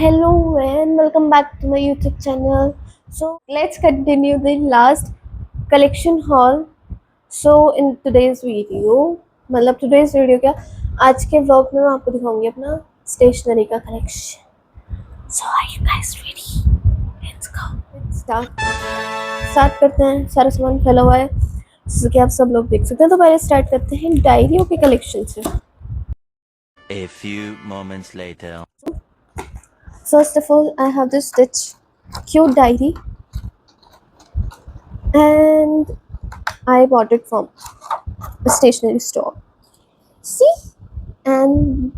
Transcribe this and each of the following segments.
Hello and welcome back to my YouTube channel. So let's continue the last collection haul. So in today's video, मतलब today's video क्या आज के vlog में मैं आपको दिखाऊंगी अपना stationery का collection. So are you guys ready? Let's go. Let's start करते हैं. सारा सामान फैला हुआ है जैसे कि आप सब लोग देख सकते हैं. तो पहले स्टार्ट करते हैं डायरियों के कलेक्शन से. A few moments later. First of all, I have this cute diary, and I bought it from a stationery store. See, and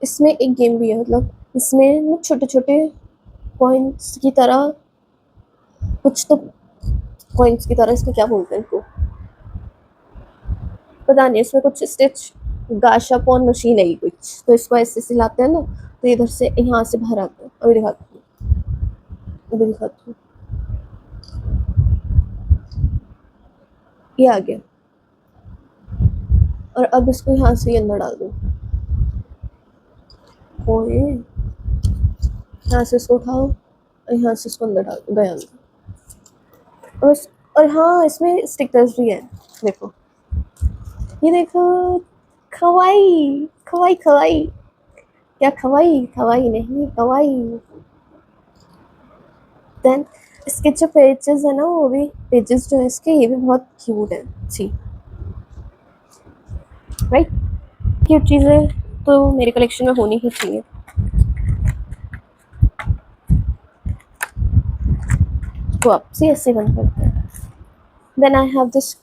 इसमें एक गेम भी है. मतलब इसमें ना छोटे छोटे कॉइन्स की तरह, कुछ तो कॉइन्स की तरह, इसमें क्या बोलते हैं इनको पता नहीं. इसमें कुछ स्टिच गाशापोन मशीन है कुछ, तो इसको ऐसे सिलाते हैं ना, तो इधर से यहाँ से बाहर आता है. अभी दिखाती हूँ. ये आ गया, और अब इसको यहाँ से ही अंदर डाल दो. कॉइन यहाँ से इसको उठाओ और यहाँ से इसको अंदर डाल दो. गया अंदर. और हाँ, इसमें स्टिकर्स भी है. देखो, ये देखो. खवाई खवाई खवाई, क्या खवाई खवाई नहीं खवाई. देन इसके जो पेजेस है ना, वो भी पेजेस जो है इसके, ये भी बहुत क्यूट है. सी, राइट. क्यूट चीज़ें तो मेरे कलेक्शन में होनी ही चाहिए. तो आप से ऐसे बंद करते हैं. Then I have this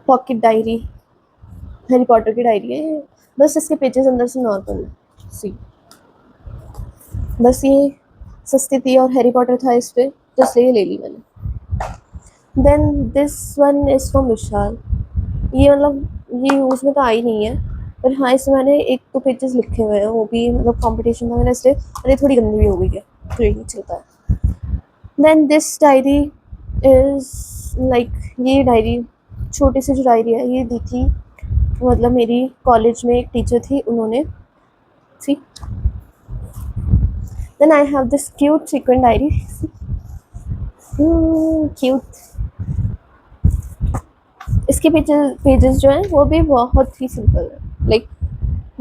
pocket diary. Harry Potter की डायरी है. बस इसके पेजेस अंदर से नॉर्मल है. सी, बस ये सस्ती थी और हैरी पॉटर था इस पर, तो इसलिए ले ली मैंने. Then this one is from Vishal. ये मतलब ये यूज़ में तो आई नहीं है, पर हाँ इसमें मैंने एक तो पेजेस लिखे हुए हैं, वो भी मतलब कंपटीशन था मेरा इसलिए. अरे थोड़ी गंदी भी हो गई है, तो यही चलता है. Then this diary is like, ये डायरी छोटी सी जो डायरी है, ये दी थी मतलब मेरी कॉलेज में एक टीचर थी, उन्होंने. See, then I have this cute sequin diary. Cute. इसके पेजेस जो हैं वो भी बहुत ही सिंपल है, like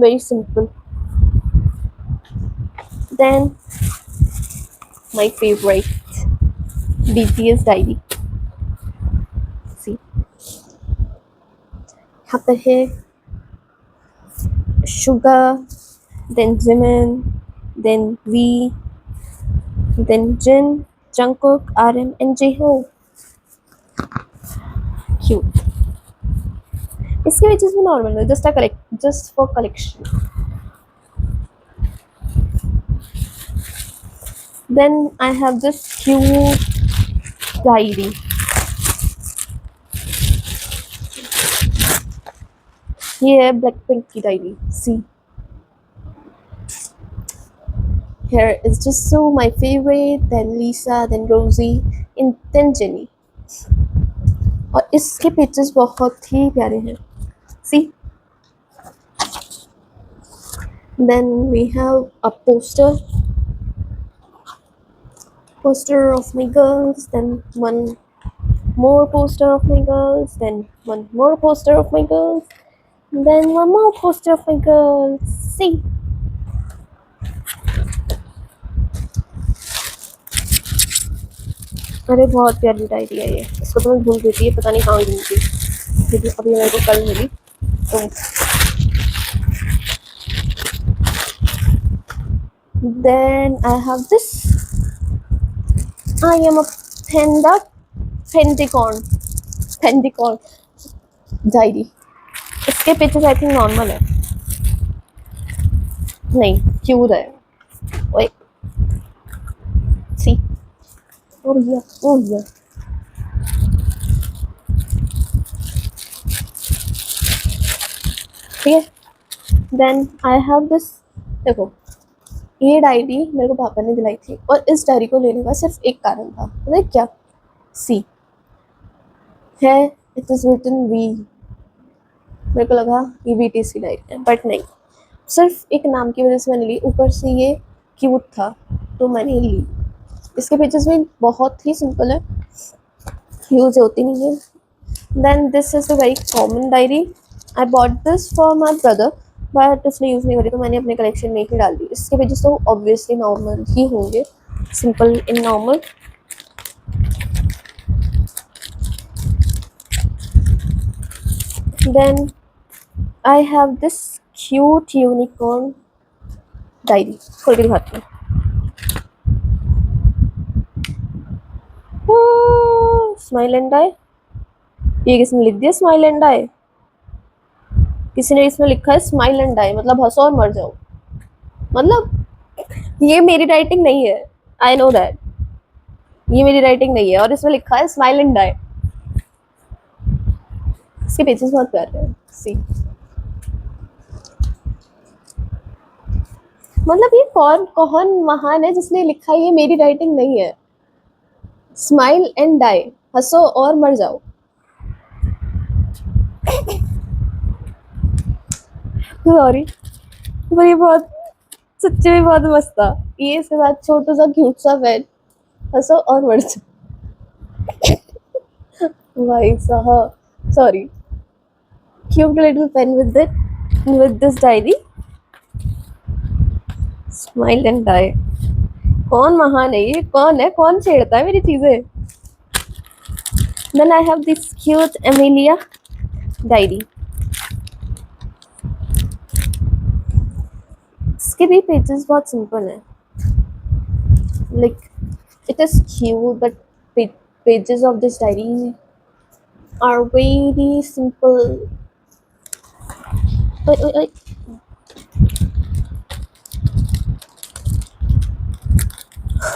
very simple. Then my favourite BTS diary. See, यहाँ पे है Suga, then Jimin, then V, then Jin, Jungkook, RM and J-Hope. Cute. इसके पेजेस भी नॉर्मल है, just for collection. Then I have this cute diary. ये है Blackpink की diary. See, here is Jisoo, my favorite, then Lisa, then Rosie, and then Jenny. और इसके pages बहुत ही प्यारे हैं. सी, then we have a poster of my girls, then one more poster of my girls, then one more poster of my girls, then one more poster of my girls. See, अरे बहुत प्यारी diary है ये. इसको तो मैं भूल गई थी, पता नहीं कहाँ गई थी, लेकिन अभी मेरे को कल मिली. तो then I have this. I am a Pentagon diary. इसके पेजेस आई थिंक नॉर्मल है, नहीं क्यूट है. ओए, सी, ओ भैया. ठीक है. Then I have this. देखो, ये डायरी मेरे को पापा ने दिलाई थी, और इस डायरी को लेने का सिर्फ एक कारण था. पता क्या? सी है, इट इज रिटन वी. मेरे को लगा ये BTS की डायरी है, बट नहीं. सिर्फ एक नाम की वजह से मैंने ली, ऊपर से ये क्यूट था तो मैंने ली। इसके पेजेस भी बहुत ही सिंपल है, यूज होती नहीं है। Then this is a very common diary. I bought this for my brother, but उसने यूज़ नहीं करी तो मैंने अपने कलेक्शन में ही डाल दी। इसके पेजेस तो ऑब्वियसली नॉर्मल ही होंगे, simple in normal. Then I have this cute unicorn diary, खोल के दिखाती हूँ। स्माइल एंड डाई, ये किसने लिख दिया स्माइल एंड डाई? किसी ने इसमें लिखा है स्माइल एंड डाई, मतलब हंसो और मर जाओ। मतलब ये मेरी राइटिंग नहीं है, आई नो दैट, ये मेरी राइटिंग नहीं है, और इसमें लिखा है स्माइल एंड डाई। इसके पेजेस बहुत प्यारे हैं, सी। मतलब ये कौन कौन महान है जिसने लिखा है ये मेरी राइटिंग नहीं है, स्माइल एंड डाई, हंसो और मर जाओ। सॉरी, पर ये बहुत सच्चे में बहुत मस्त था। ये इसके साथ छोटा सा क्यूट सा पेन, हंसो और मर जाओ। भाई साहब, sorry, cute little pen with it, with this diary, smile and die. कौन महान है ये, कौन है, कौन छेड़ता है मेरी चीजें। Then I have this cute Emilia diary. इसके भी पेजेस बहुत सिंपल है, like it is cute, but pages of this diary are very simple.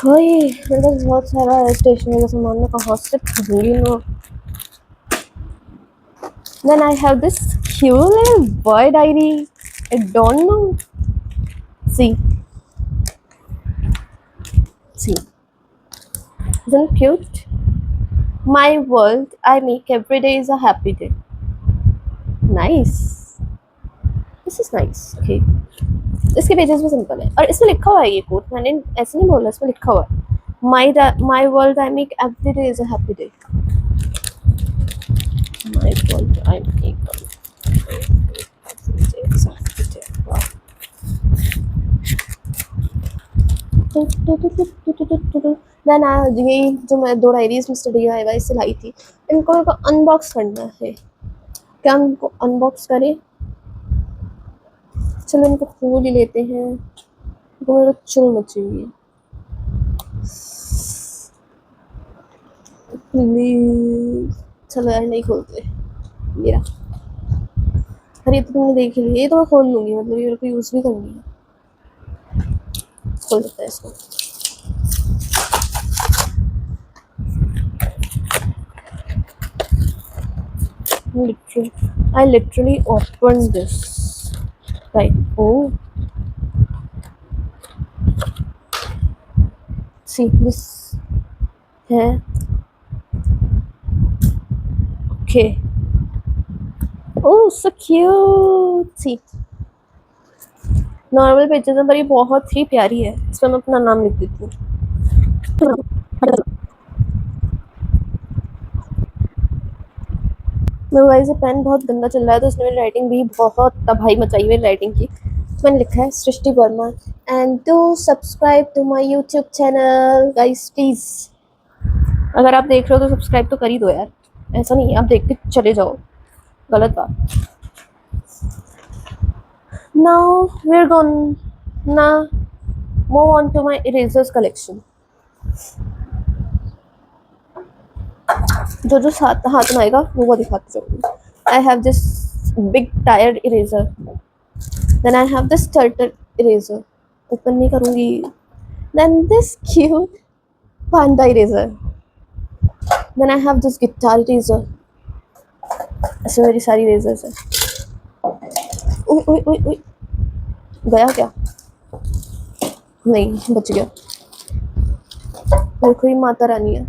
ओए, मतलब बहुत सारा है स्टेशनरी का सामान, मैं कहाँ से खरीदूंगी ना। Then I have this cute little boy diary. I don't know. See, see, isn't it cute? My world I make every day is a happy day. Nice. This is nice. Okay. इसके pages भी simple है, और इसमें लिखा हुआ है ये coat, मैंने ऐसे नहीं बोला, इसमें लिखा हुआ है my world I make every day is a happy day. My world I make then यही जो मैं 2 डायरीज मिस्टर DIY से लाई थी, इनको अनबॉक्स करना है। क्या इनको अनबॉक्स करें? चलो इनको खोल ही लेते हैं, तो मेरा चिल मची हुई है। चलो यार नहीं खोलते मेरा, अरे ये तो तुमने देख ही लिया, ये तो मैं खोल लूंगी, मतलब ये मेरे को यूज भी करनी है। खोल सकता है इसको। I literally opened this, right? Oh, see this है, okay. Oh, so cute. See, normal pages हैं पर ये बहुत ही प्यारी है। इसमें मैं अपना नाम लिख देती हूँ। मेरे भाई से पेन बहुत गंदा चल रहा है, तो उसने मेरी राइटिंग भी बहुत तबाही मचाई मेरी राइटिंग की। मैंने लिखा है Srishti Verma, and do subscribe to my YouTube channel guys please. अगर आप देख रहे हो तो सब्सक्राइब तो कर ही दो यार, ऐसा नहीं है आप देख के चले जाओ, गलत बात। Now we are gonna move on to my erasers collection. जो जो साथ हाथ में आएगा वो दिखाती जाऊंगी। I have this big tired eraser, then I have this turtle eraser, open नहीं करूंगी। Then this cute panda eraser, then I have this guitar eraser. ऐसे मेरी सारी इरेजर्स है। ओए ओए ओए ओए, गया क्या? नहीं, बच गया। देखो ये माता रानी है,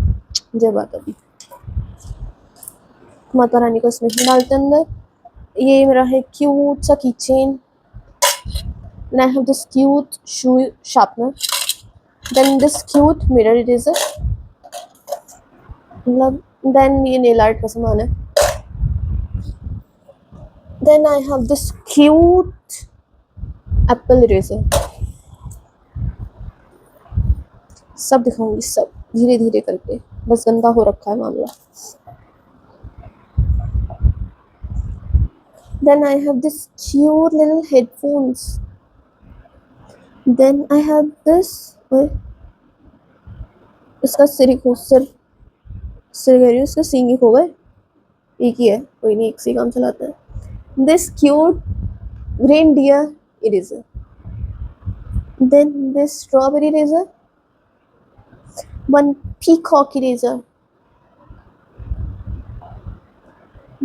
जय माता दी। माता रानी को इसमें ही डालते अंदर। ये मेरा है क्यूट सा kitchen, Then I have this cute shoe sharpener. Then this cute mirror eraser. मतलब then ये nail art का सामान है. Then I have this cute apple eraser. सब दिखाऊंगी, सब धीरे धीरे करके, बस गंदा हो रखा है मामला. Then I have this cute little headphones. Then I have this, इसका सिर कह रही हूँ, इसका सींग ही खो गए. एक ही है, कोई नहीं, एक से काम चलाता है. This cute reindeer eraser. Then this strawberry eraser. One peacock eraser.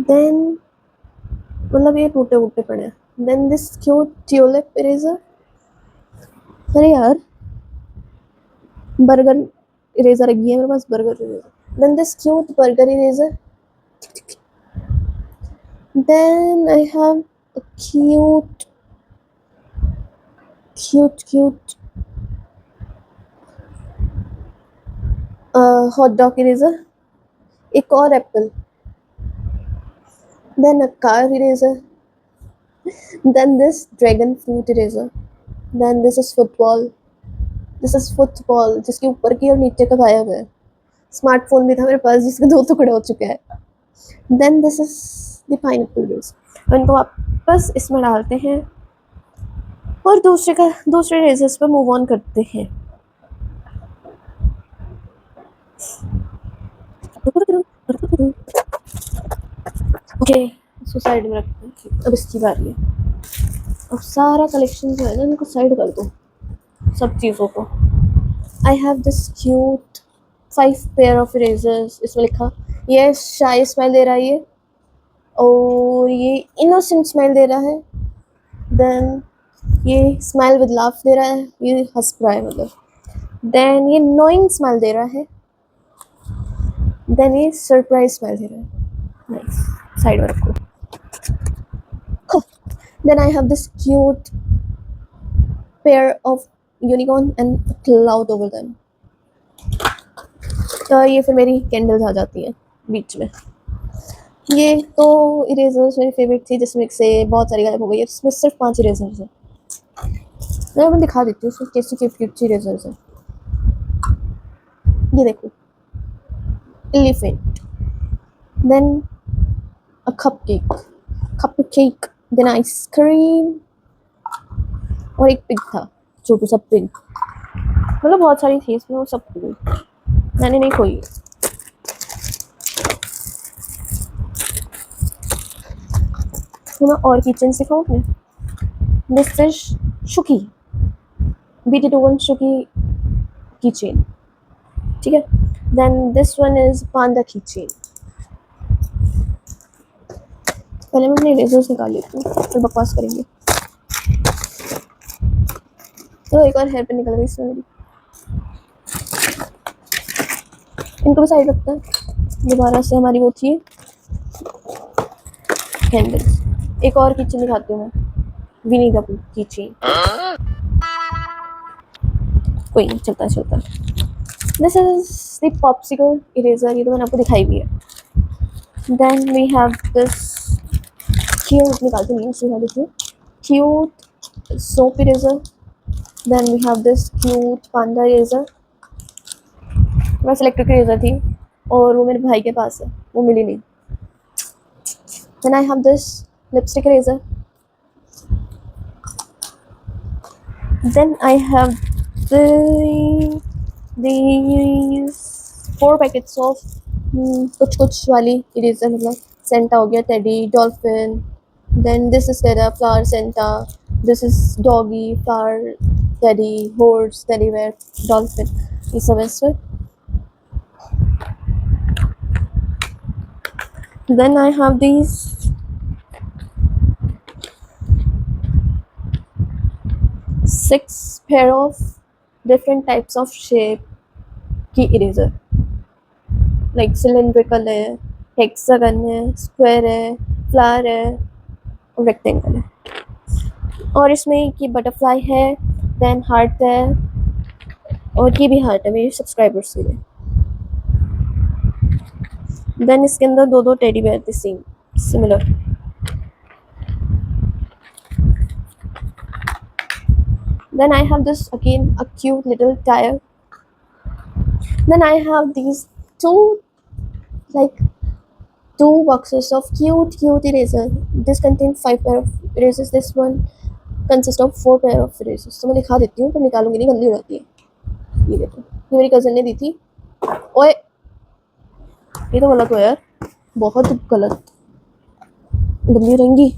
Then मतलब ये टूटे फूटे पड़े हैं. Then this cute tulip eraser. अरे यार, बर्गर इरेजर लगी है मेरे पास, burger eraser. Then this cute burger eraser. Then I have a cute hot dog eraser. एक और Apple. Then a car eraser. Then this dragon fruit eraser. Then this is football. जिसके ऊपर की और नीचे का गायब है. स्मार्टफोन भी था मेरे पास जिसके 2 टुकड़े हो चुके हैं. Then this is the pineapple juice. इनको वापस इसमें डालते हैं और दूसरे रेजर्स पे मूव ऑन करते हैं. ओके, इसको साइड में रखते हैं. अब इसकी बारी है. अब सारा कलेक्शन जो है ना, इनको साइड कर दो, सब चीज़ों को. आई have this cute 5 pair of erasers. इसमें लिखा, ये शाई स्माइल दे रहा है ये, और ये इनोसेंट स्माइल दे रहा है. देन ये स्माइल विद लाफ दे रहा है, ये हंस रहा है मतलब. देन ये नोइंग स्माइल दे रहा है. देन ये सरप्राइज स्माइल दे रहा है. नाइस, साइड में रखो. Then I have this cute pair of unicorn and a cloud over them. तो ये फिर मेरी कैंडल्स आ जाती हैं बीच में. ये तो इरेजर्स मेरी फेवरेट थी, जिसमें से बहुत सारी गायब हो गई है. इसमें सिर्फ 5 इरेजर्स हैं. मैं दिखा देती हूँ उसमें कैसी क्यूट इरेजर्स हैं. ये देखो, एलिफेंट. देन अ कपकेक. देन आइसक्रीम, और एक पिग था, छोटू सा पिग. मतलब बहुत सारी थी इसमें, वो सब खोई, मैंने नहीं खोई. तो मैं और किचन सिखाऊँ अपने. This is Shooky, BT21 Shooky keychain. ठीक है. Then this one is panda keychain. पहले मैं अपने इरेजर्स निकाल लेती हूँ, फिर बकवास करेंगे. तो एक और हेयर पिन निकल गई इसमें मेरी. इनको भी साइड रखते हैं. दोबारा से हमारी वो थी कैंडल्स. एक और किचन दिखाती हूँ मैं, विनी द किचन. कोई नहीं, चलता. This is the popsicle eraser. ये तो मैंने आपको दिखाई भी है. Then we have this cute, निकालती नहीं उससे दिखा देती हूँ, cute soap eraser. Then we have this cute panda eraser. बस इलेक्ट्रिक इरेजर थी और वो मेरे भाई के पास है, वो मिली नहीं. Then I have this lipstick eraser. Then I have these 4 packets of कुछ वाली इरेजर. मतलब सेंटा हो गया, teddy, dolphin. Then this is टेरा, flower Santa. This is doggy, flower, teddy, horse, teddy bear, dolphin. ये सब है इसमें. Then I have these 6 pair of different types of shape की eraser. Like cylindrical है, hexagon है, square है, flower है और rectangle है. और इसमें ये बटरफ्लाई है, देन हार्ट है, और ये भी हार्ट है मेरे सब्सक्राइबर्स के लिए। देन इसके अंदर दो दो टेडी बेयर थे same similar. Then I have this again a cute little tire. Then I have these two like two boxes of cute erasers. This contains 5 pair of erasers. This one consists of 4 pair of erasers. तो मैं दिखा देती हूँ, पर निकालूंगी नहीं, गंदी हो जाती है। ये देखो, ये मेरी कजन ने दी थी। ओए, ये तो गलत हो यार, बहुत गलत, गंदी रहेंगी।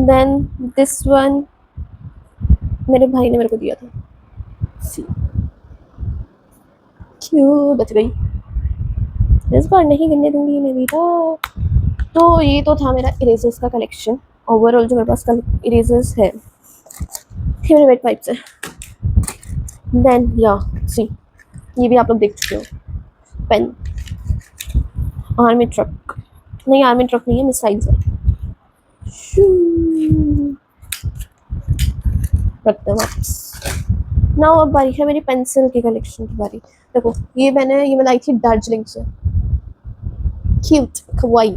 Then this one मेरे भाई ने मेरे को दिया था। क्यों बच गई, इस बार नहीं गिरने दूंगी इन्हें बेटा। तो ये तो था मेरा इरेजर्स का कलेक्शन। ओवरऑल जो मेरे पास कल इरेजर्स है, ये मेरे वेट वाइप्स है। देन या सी, ये भी आप लोग देख चुके हो, पेन, आर्मी ट्रक, नहीं आर्मी ट्रक नहीं है, मिसाइल्स है। रखते हैं वापस। ना अब बारी है मेरी पेंसिल की कलेक्शन की बारी। देखो ये मैं लाई थी दार्जिलिंग से, क्यूट कवाई।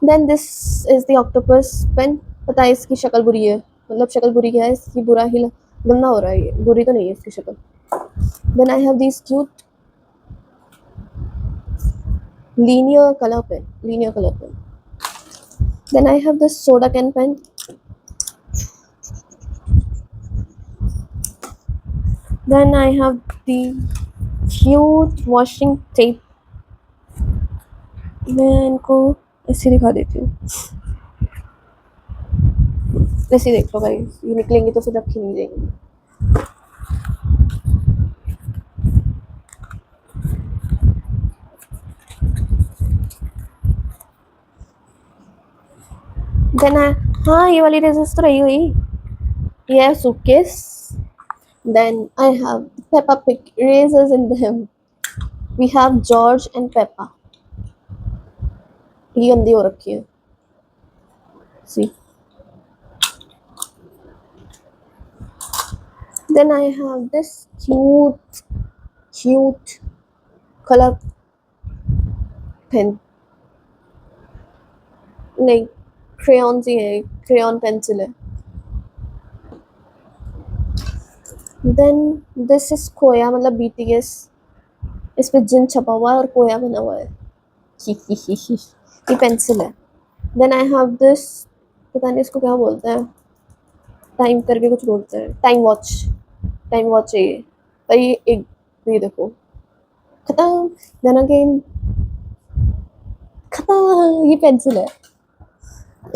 Then this is the octopus pen. पता है इसकी शक्ल बुरी है, मतलब शक्ल बुरी क्या है इसकी, बुरा ही गंदा हो रहा है, ये बुरी तो नहीं है इसकी शक्ल। Then I have this cute linear color pen. Then I have this soda can pen. Then I have the cute washing tape. मैं इनको ऐसे दिखा देती हूँ, ऐसे देख लो भाई, ये निकलेंगे तो फिर रखी नहीं जाएंगी। देन हाँ, ये वाली रेजर्स तो रही हुई, ये है suitcase. Then I have Peppa Pig erasers in them. We have George and Peppa, ये गंदी हो रखी है, see. Then I have this cute color pen. नहीं, क्रेयॉन ही है, क्रेयॉन पेंसिल है। Then this is खोया, मतलब BTS, इस पे जिन छपा हुआ है और खोया बना हुआ है। ये पेंसिल है। Then I have this, पता नहीं इसको क्या बोलते हैं, टाइम करके कुछ बोलते हैं, टाइम वॉच है ये। पर ये एक, ये देखो खत्म। Then again खत्म, ये पेंसिल है।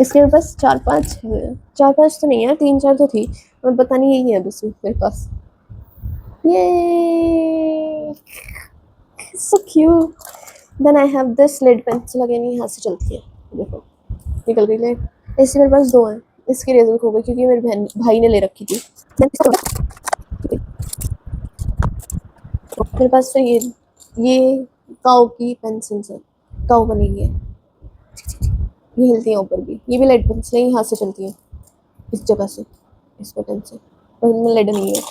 इसके मेरे पास 4-5 है, 4-5 तो नहीं है, 3-4 तो थी, और पता नहीं यही है बस मेरे पास। ये so cute. Then I have this lead pencil again, यहाँ से चलती है, देखो निकल गई लेड। ऐसे मेरे पास 2 हैं, इसकी रेजर खो गई क्योंकि मेरे भाई ने ले रखी थी। मेरे पास फिर ये काऊ की पेंसिल्स है, काऊ बनी हुई है, ये हिलती है ऊपर भी। ये भी लेड पेंसिल है, यहाँ से चलती है, इस जगह से, इस बटन से, पर इनमें लेड नहीं है।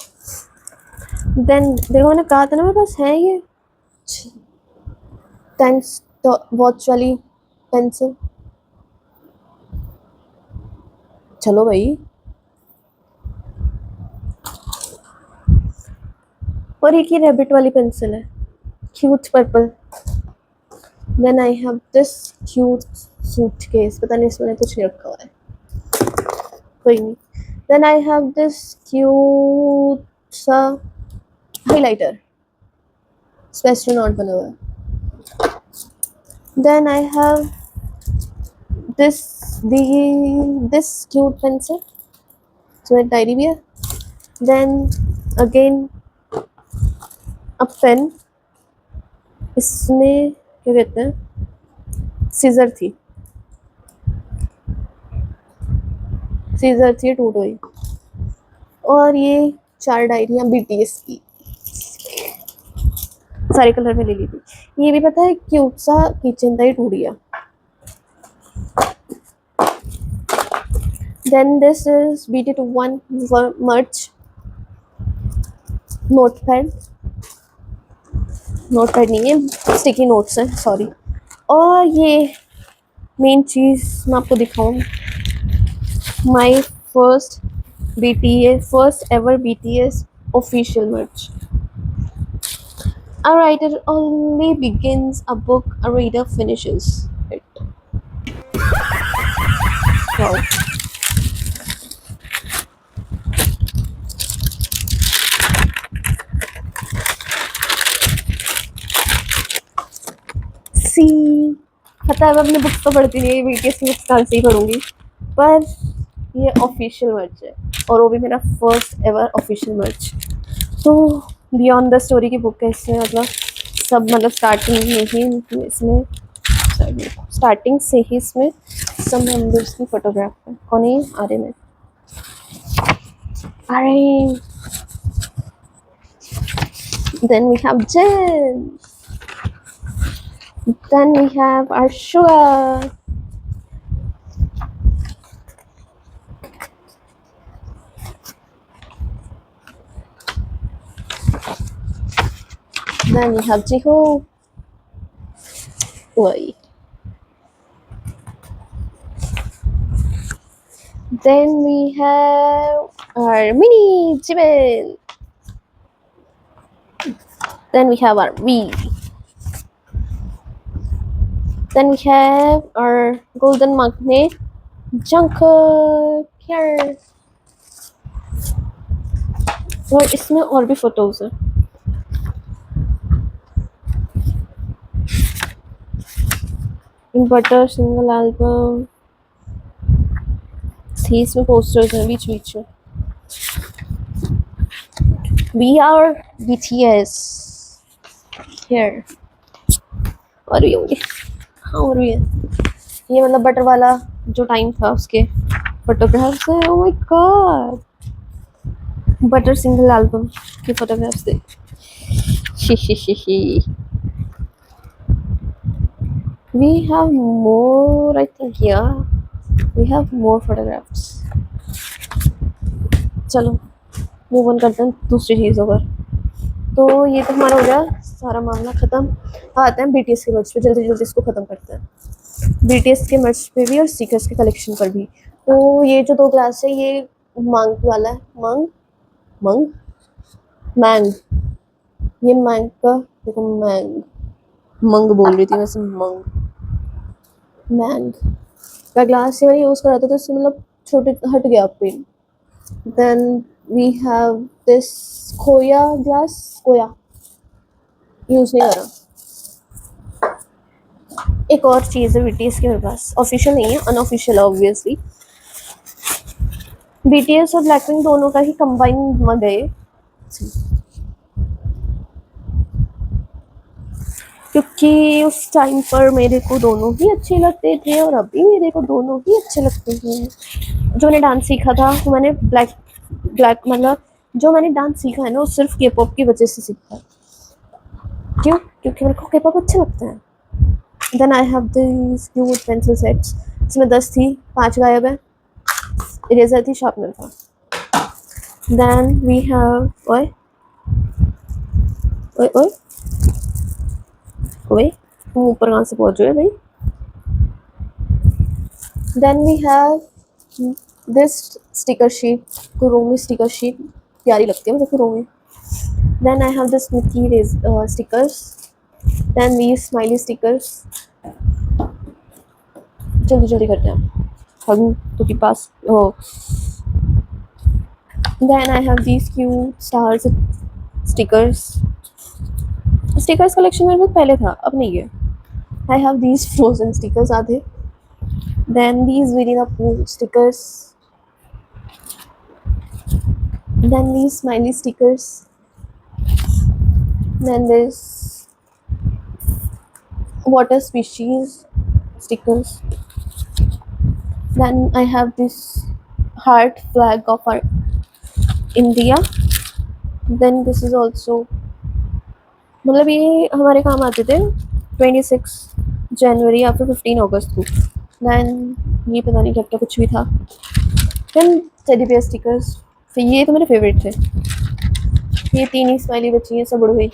देन देखो, मैंने कहा था ना मेरे पास है ये टाइम्स वॉच वाली पेंसिल। चलो भाई, और एक ही रैबिट वाली पेंसिल है, cute purple. Then I have this cute suitcase, पता नहीं इसमें कुछ नहीं रखा हुआ है, कोई नहीं। Then I have this cute सा हाइलाइटर, एस्ट्रोनॉट बना हुआ है। Then I have this cute pencil, so a diary भी है। देन अगेन अ पेन, इसमें क्या कहते हैं, सीजर थी, टूट गई। और ये 4 डायरियाँ BTS की, सारे कलर में ले ली थी। ये भी पता है क्यूट सा किचन था, ये टूट गया। देन दिस इज BT21 मर्च नोटपैड, नोटपैड नहीं है, स्टिकी नोट्स हैं, सॉरी। और ये मेन चीज़ मैं आपको दिखाऊँ, my first ever BTS official merch. A writer only begins a book, a reader finishes it. Wow. सी पता है मैं अपने बुक्स तो पढ़ती नहीं, BTS की बुक्स कहाँ से ही पढ़ूंगी, पर ये ऑफिशियल मर्च है और वो भी मेरा फर्स्ट एवर ऑफिशियल मर्च। तो बियॉन्ड द स्टोरी की बुक है इसमें, मतलब सब मतलब स्टार्टिंग से ही इसमें सब मेंबर्स की फोटोग्राफ है। कौन है? आर्यन है। Aryan. Then we have Jen. Then we have our sugar. Then we have Jiho. Wait. Then we have our mini Jimin. Then we have our V. Then we have our golden magnet Jungkook here. और इसमें और भी photos हैं। Butter single album थी, इसमें posters हैं बीच बीच में। We are BTS here। और भी होंगे, हाँ और भी है। ये मतलब बटर वाला जो टाइम था उसके फोटोग्राफ्स है। Oh my God, butter single album की फोटोग्राफ्स थे। We have more, I think, yeah. We have more photographs. चलो मूव ऑन करते हैं दूसरी चीज़ों पर। तो ये तो हमारा हो गया सारा मामला ख़त्म। आते हैं BTS के मर्च पे, जल्दी जल्दी इसको ख़त्म करते हैं। BTS के मर्च पे भी और स्टिकर्स के कलेक्शन पर भी। तो ये जो 2 ग्लास है ये मांग वाला है, मैंग, ये मैंग का देखो, मंग बोल रही थी वैसे, मैंग का ग्लास से मैंने यूज़ करा था तो इससे मतलब छोटे हट गया pen. Then we have this खोया ग्लास, खोया यूज़ नहीं करा। एक और चीज़ है BTS के मेरे पास, ऑफिशियल नहीं है, अनऑफिशियल ऑब्वियसली। BTS और ब्लैकपिंक दोनों का ही कंबाइन मग है, क्योंकि उस टाइम पर मेरे को दोनों ही अच्छे लगते थे और अभी मेरे को दोनों ही अच्छे लगते हैं। जो मैंने डांस सीखा था वो मैंने ब्लैक मतलब जो मैंने डांस सीखा है ना वो सिर्फ K-pop की वजह से सीखा है। क्यों? क्योंकि मेरे को K-pop अच्छे लगते हैं। Then I have this cute pencil sets, इसमें 10 थी, 5 गायब है। इरेजर थी, शार्पनर था। देन वी हैव ओए ओए ओए ओए, तुम ऊपर कहाँ से पहुँच रहे भाई। Then we have this sticker sheet, Kuromi sticker sheet, प्यारी लगती है मुझे Kuromi. Then I have this Mickey stickers, then we smiley stickers. जल्दी जल्दी करते हैं हम तो के पास हो। Then I have these cute stars stickers collection मेरे पास पहले था, अब नहीं है। I have these Frozen stickers आधे। Then these Winnie the Pooh stickers, then these smiley stickers, then this water species stickers. Then I have this heart flag of our India. Then this is also मतलब ये हमारे काम आते थे 26 जनवरी या फिर 15 अगस्त को। दैन ये पता नहीं क्या क्या कुछ भी था। देन टेडी बेयर स्टिकर्स, फिर ये तो मेरे फेवरेट थे। ये 3 ही स्माइली बची हैं, सब उड़ गई।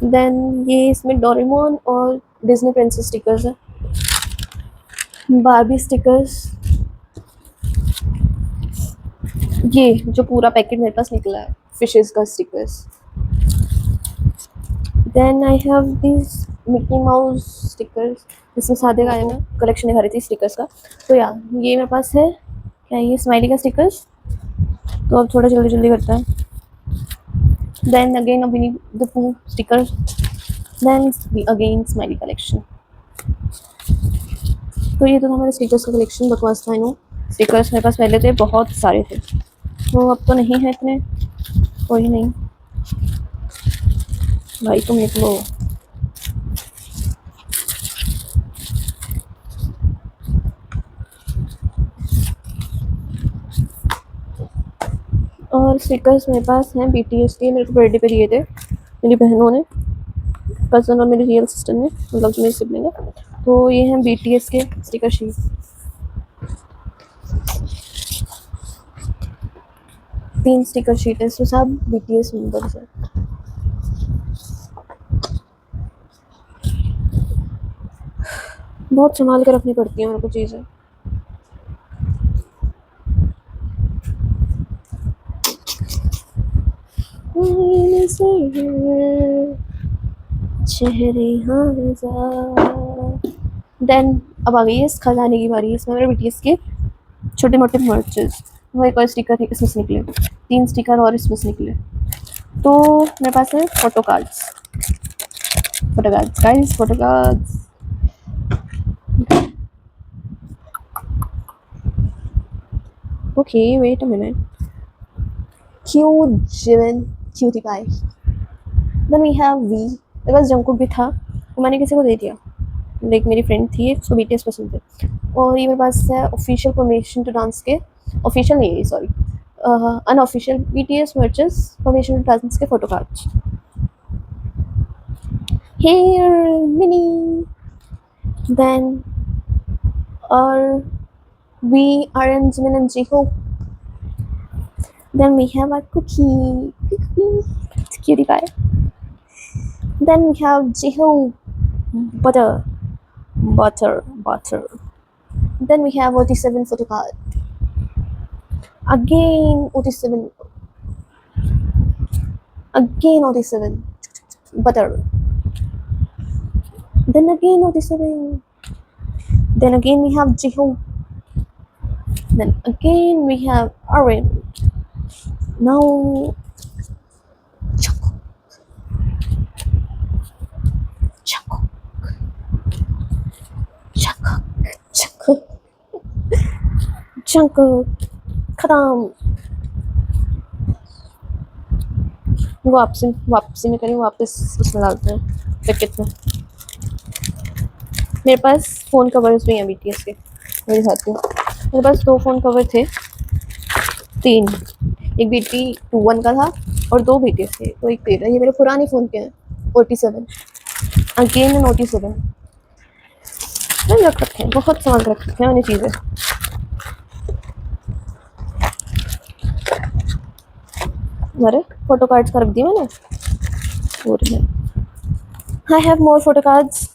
देन ये इसमें डोरेमोन और डिज्नी प्रिंसेस स्टिकर्स है। बारबी स्टिकर्स, ये जो पूरा पैकेट मेरे पास निकला है फिशेस का stickers. Then I have this Mickey Mouse stickers, इसमें सादे का आएगा, कलेक्शन दिखा रही थी स्टिकर्स का। तो या ये मेरे पास है, क्या ये स्माइली का स्टिकर्स। तो अब थोड़ा जल्दी जल्दी करता है। Then again a Winnie the Pooh stickers, then again smiley collection. तो ये तो था मेरे स्टिकर्स का कलेक्शन, बकवास था। नो स्टिकर्स मेरे पास पहले थे, बहुत सारे थे, तो अब तो नहीं है इतने। कोई नहीं भाई, तुम निकलो। और स्टिकर्स मेरे पास हैं बीटीएस के, मेरे को बर्थडे पे दिए थे मेरी बहनों ने, कज़न और मेरी रियल सिस्टर ने, मतलब जो मेरी सिबलिंग है। तो ये हैं बीटीएस के स्टिकर शीट। 3 स्टिकर शीट है, इसमें सब बीटीएस मेंबर्स हैं। बहुत संभाल कर रखनी पड़ती है मेरे को चीज़ें। चेहरे देन अब आ गई है इस खजाने की बारी। इसमें मेरे बीटीएस के छोटे मोटे मर्चेस। वो एक और स्टिकर इसमें से निकले, 3 स्टिकर और इसमें से निकले। तो मेरे पास है photo cards, guys, photo cards. Okay wait a minute, cute Jimin, cutie pie. Then we have we, मेरे पास जंकुक भी था, तो मैंने किसी को दे दिया, लाइक मेरी फ्रेंड थी, उसको बीटीएस पसंद थे। और ये मेरे पास है ऑफिशियल परमिशन टू डांस के, ऑफिशियल नहीं है sorry, unofficial BTS merches permission to dance के photo cards. Here mini, then और we are an Jimin and J-Hope. Then we have our cookie, it's cutie pie. Then we have Jiho, butter, butter. Then we have OT7 photo card. Again OT7, again OT7, butter. Then again OT7. Then again we have Jiho. Then again we have Orange. Now Choco, Choco, Choco, Choco, Choco. खत्म। वापसी में करें, वापस उसमें डालते हैं packet में। मेरे पास फ़ोन कवर्स भी हैं बीटीएस के, मैं दिखाती हूँ। मेरे पास 2 फ़ोन कवर थे, 3, एक BT21 का था और 2 बीटीएस के, तो एक तेरा। ये मेरे पुराने फ़ोन के हैं, OT7, अगेन एन OT7। मैंने रख रखे हैं, बहुत सामान रख रखे हैं मैंने चीज़ें। अरे फोटो कार्ड्स का रख दिया मैंने, और I have more photo cards.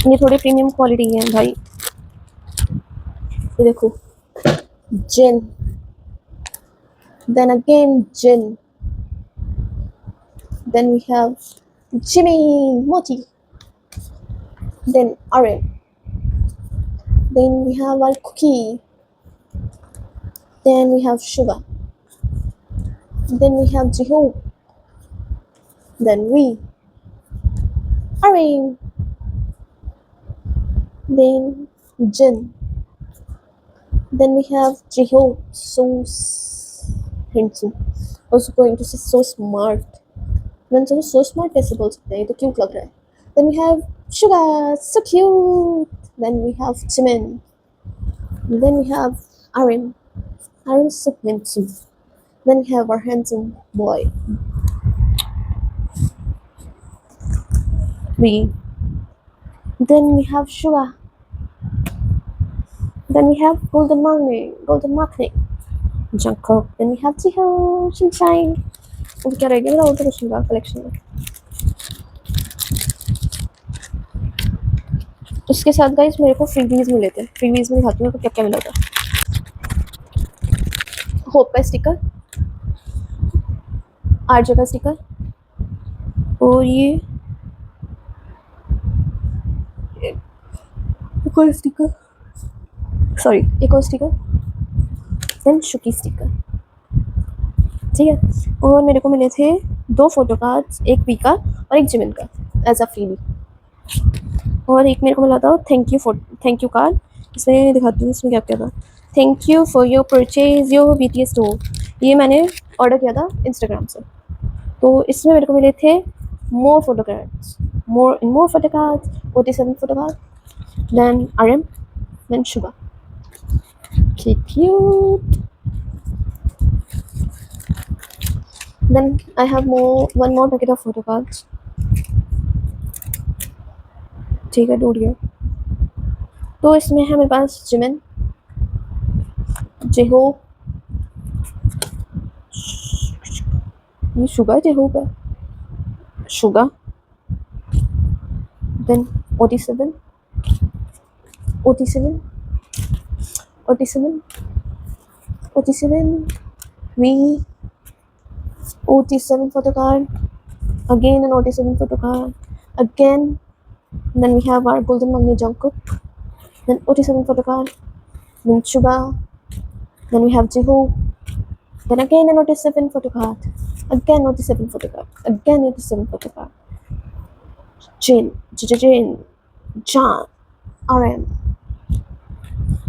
ये थोड़े प्रीमियम क्वालिटी के हैं भाई, ये देखो, Jin, then again Jin, then we have जिमी मोटी, then Aren, then we have our cookie, then we have sugar, then we have Jiho, then we Aren, then Jin, then we have Jiho, so handsome, also going to say so smart, when so smart कैसे बोल सकते हैं, ये तो cute लग रहा है। Then we have Sugar, so cute. Then we have Jimin. Then we have Aren, Aren's so handsome. Then we have our handsome boy. Then we have Sugar. Then we have Golden Magnet, Jungkook. Then we have Jiho, Sunshine. और क्या रह गया मेरा और तो कुछ नहीं रहा कलेक्शन में. उसके साथ गाइस मेरे को फ्रीबीज मिले थे. फ्रीबीज में दिखाती हूँ क्या क्या मिला था. होप का स्टिकर, आरजे का स्टिकर, और ये एक और स्टिकर, सॉरी एक और स्टिकर, देन शुकी स्टिकर. ठीक है. और मेरे को मिले थे 2 फोटो कार्ड्स, एक वी का और एक जिमिन का एज अ फ्रीबी. और एक मेरे को मिला था थैंक यू कार्ड. इसमें दिखाती हूँ इसमें क्या क्या था. Thank you for your purchase your BTS tour. ये मैंने ऑर्डर किया था इंस्टाग्राम से. तो इसमें मेरे को मिले थे more photo cards, more photo cards, 47 photo card, then RM, then Suga. Cute. Then I have one more packet of photo cards. ठीक है, ढूंढ गया. तो इसमें है मेरे पास जिमिन, जेहोप, ये शुगर जेहोप है, Suga, then 47, we 47 photo card, again an 47 photo card, again. Then we have our Golden Magnet Jungkook, then 47 photo card, then Suga, then we have Jiho, then again an 47 photo card, again 47 photo card, again 47 photo card, Jin, John, RM,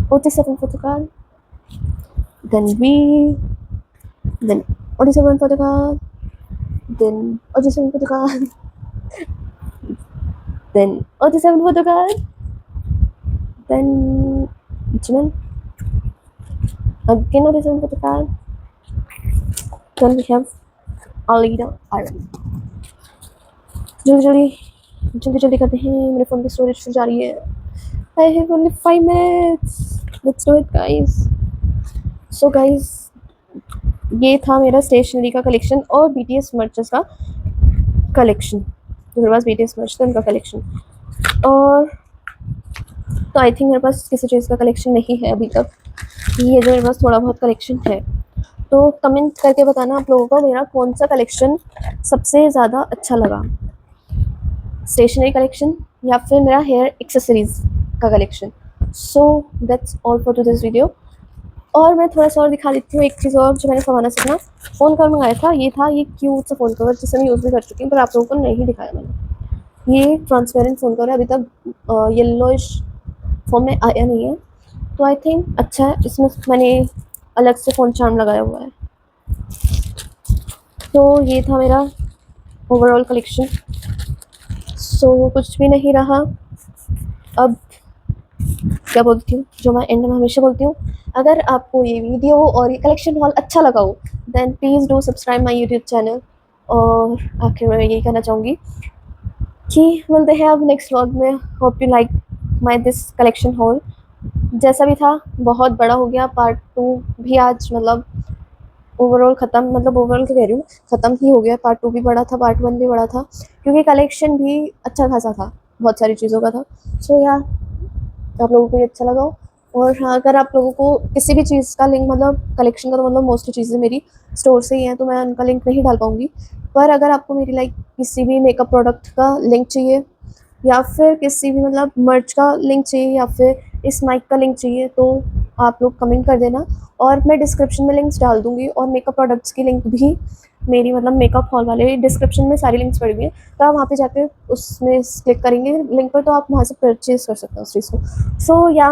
47 photo card, then we, then 47 photo card, then 47 photo card, then 47 photo card, then Jimin, again 47 photo card, then we have Alida Iron. जल्दी करते हैं, मेरे phone की storage full जा रही है. I have only 5 minutes. Let's do it guys. So guys, ये था मेरा स्टेशनरी का कलेक्शन और BTS मर्चेस का कलेक्शन. तो मेरे पास BTS मर्च था उनका कलेक्शन. और तो आई थिंक मेरे पास किसी चीज़ का कलेक्शन नहीं है अभी तक. ये जो मेरे पास थोड़ा बहुत कलेक्शन है. तो कमेंट करके बताना आप लोगों को मेरा कौन सा कलेक्शन सबसे ज़्यादा अच्छा लगा, स्टेशनरी कलेक्शन या फिर मेरा हेयर एक्सेसरीज़ का collection. So that's all for today's video. और मैं थोड़ा सा और दिखा देती हूँ एक चीज़ और जो मैंने फवाना से अपना फ़ोन कवर मंगाया था. ये था ये क्यूट सा फ़ोन कवर जिसे मैं यूज़ भी कर चुकी हूँ पर आप लोगों को नहीं दिखाया मैंने. ये ट्रांसपेरेंट फ़ोन कवर है, अभी तक येलोइश फॉर्म में आया नहीं है. तो आई थिंक अच्छा है. इसमें मैंने अलग से फ़ोन चार्म लगाया हुआ है. तो ये था मेरा ओवरऑल कलेक्शन. सो कुछ भी नहीं रहा. अब क्या बोलती हूँ जो मैं एंड में हमेशा बोलती हूँ, अगर आपको ये वीडियो और ये कलेक्शन हॉल अच्छा लगा हो then please do subscribe my YouTube channel. और आखिर में मैं यही कहना चाहूँगी कि मिलते हैं अब नेक्स्ट व्लॉग में. Hope you like my this collection hall. जैसा भी था बहुत बड़ा हो गया. पार्ट 2 भी आज मतलब ओवरऑल ख़त्म, मतलब ओवरऑल क्या कह रही हूँ, ख़त्म ही हो गया. पार्ट 2 भी बड़ा था, पार्ट 1 भी बड़ा था क्योंकि कलेक्शन भी अच्छा खासा था, बहुत सारी चीज़ों का था. सो या आप लोगों को ये अच्छा लगा हो. और हाँ, अगर आप लोगों को किसी भी चीज़ का लिंक, मतलब कलेक्शन का तो मतलब मोस्टली चीज़ें मेरी स्टोर से ही हैं तो मैं उनका लिंक नहीं डाल पाऊँगी. पर अगर आपको मेरी लाइक किसी भी मेकअप प्रोडक्ट का लिंक चाहिए या फिर किसी भी मतलब मर्च का लिंक चाहिए या फिर इस माइक का लिंक चाहिए तो आप लोग कमेंट कर देना और मैं डिस्क्रिप्शन में लिंक्स डाल दूँगी. और मेकअप प्रोडक्ट्स की लिंक भी मेरी मतलब मेकअप हॉल वाले डिस्क्रिप्शन में सारी लिंक्स पड़ी हुई हैं. तो आप वहाँ पे जाके उसमें क्लिक करेंगे लिंक पर तो आप वहाँ से परचेज़ कर सकते हो उस चीज़ को. सो या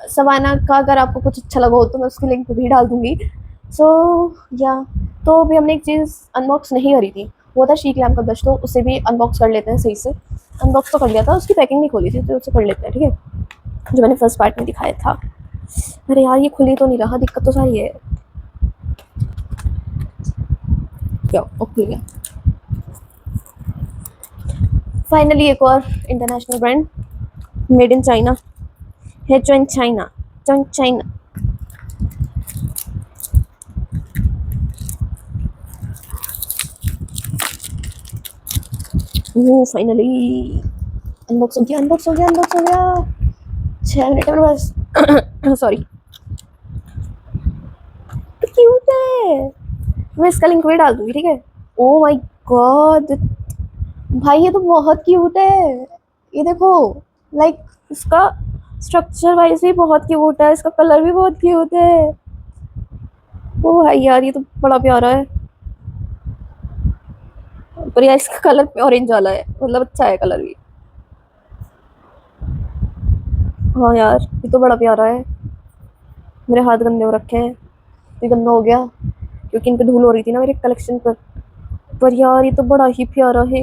सवाना का अगर आपको कुछ अच्छा लगा हो तो मैं उसकी लिंक भी डाल दूँगी. सो या तो अभी हमने एक चीज़ अनबॉक्स नहीं करी थी, वो था शीक लैम्प का ब्रश. तो उसे भी अनबॉक्स कर लेते हैं सही से. अनबॉक्स तो कर लिया था, उसकी पैकिंग नहीं खोली थी तो उसे कर लेते हैं. ठीक है, जो मैंने फर्स्ट पार्ट में दिखाया था. अरे यार ये खुली तो नहीं रहा, दिक्कत तो सारी है. ओके ओके गया। फाइनली एक और international brand made in China है, चॉइंग चाइना, चॉइंग चाइना। ओह फाइनली अनबॉक्स हो गया, अनबॉक्स हो गया, अनबॉक्स हो गया। 6 मिनट में बस सॉरी, तो क्यूट है। मैं इसका लिंक भी डाल दूंगी, ठीक है। ओ माय गॉड भाई, ये तो बहुत क्यूट है। ये देखो, लाइक इसका स्ट्रक्चर वाइज भी बहुत क्यूट है, इसका कलर भी बहुत क्यूट है। ओ भाई यार, ये तो बड़ा प्यारा है। पर यार इसका कलर ऑरेंज वाला है, मतलब अच्छा है कलर भी। हाँ यार, ये तो बड़ा प्यारा है। मेरे हाथ गंदे हो रखे हैं, ये गंदा हो गया क्योंकि इन पे धूल हो रही थी ना मेरे कलेक्शन पर यार ये तो बड़ा ही प्यारा है।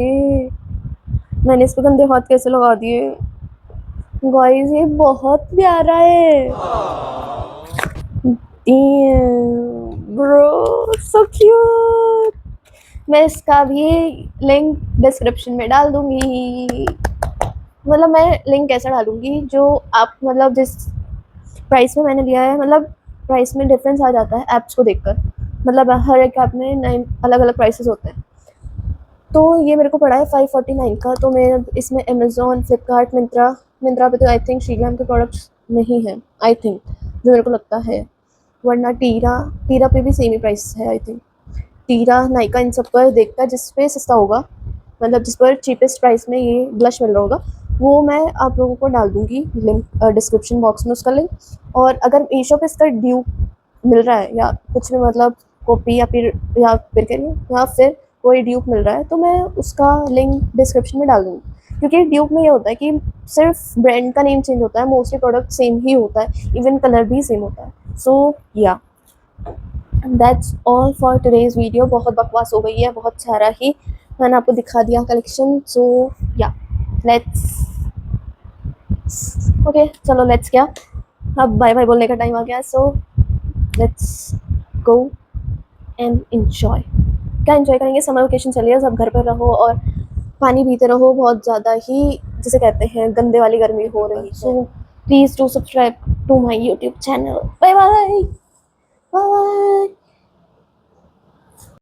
मैंने इस पे गंदे हाथ कैसे लगा दिए गाइस, ये बहुत प्यारा है। Bro so cute. मैं इसका भी लिंक डिस्क्रिप्शन में डाल दूंगी। मतलब मैं लिंक कैसे डालूंगी, जो आप मतलब जिस प्राइस में मैंने लिया है, मतलब प्राइस में डिफरेंस आ जाता है ऐप्स को देखकर। मतलब हर एक ऐप में नए अलग अलग प्राइसेस होते हैं। तो ये मेरे को पड़ा है 549 का। तो मैं इसमें अमेज़ोन, फ्लिपकार्ट, मिंत्रा पे तो आई थिंक शीग्राम के प्रोडक्ट्स नहीं है, आई थिंक, जो मेरे को लगता है। वरना टीरा पे भी सेम ही प्राइस है आई थिंक। टीरा, नायका, इन सब पर देखकर जिस पे सस्ता होगा, मतलब जिस पर चीपेस्ट प्राइस में ये ब्लश मिल रहा होगा, वो मैं आप लोगों को डाल दूंगी लिंक डिस्क्रिप्शन बॉक्स में, उसका लिंक। और अगर मीशो पे इसका ड्यू मिल रहा है या कुछ भी, मतलब कॉपी या फिर कोई ड्यूप मिल रहा है, तो मैं उसका लिंक डिस्क्रिप्शन में डाल दूँगी। क्योंकि ड्यूप में ये होता है कि सिर्फ ब्रांड का नेम चेंज होता है, मोस्टली प्रोडक्ट सेम ही होता है, इवन कलर भी सेम होता है। सो या that's all for today's video. बहुत बकवास हो गई है, बहुत सारा ही मैंने आपको दिखा दिया कलेक्शन। सो या लेट्स ओके, चलो लेट्स क्या, अब बाय बाय बोलने का टाइम आ गया। So let's go and enjoy. क्या इन्जॉय करेंगे, समर वेकेशन चलिए, सब घर पर रहो और पानी पीते रहो। बहुत ज़्यादा ही जिसे कहते हैं गंदे वाली गर्मी हो रही है। So please do subscribe to my YouTube channel. Bye bye bye.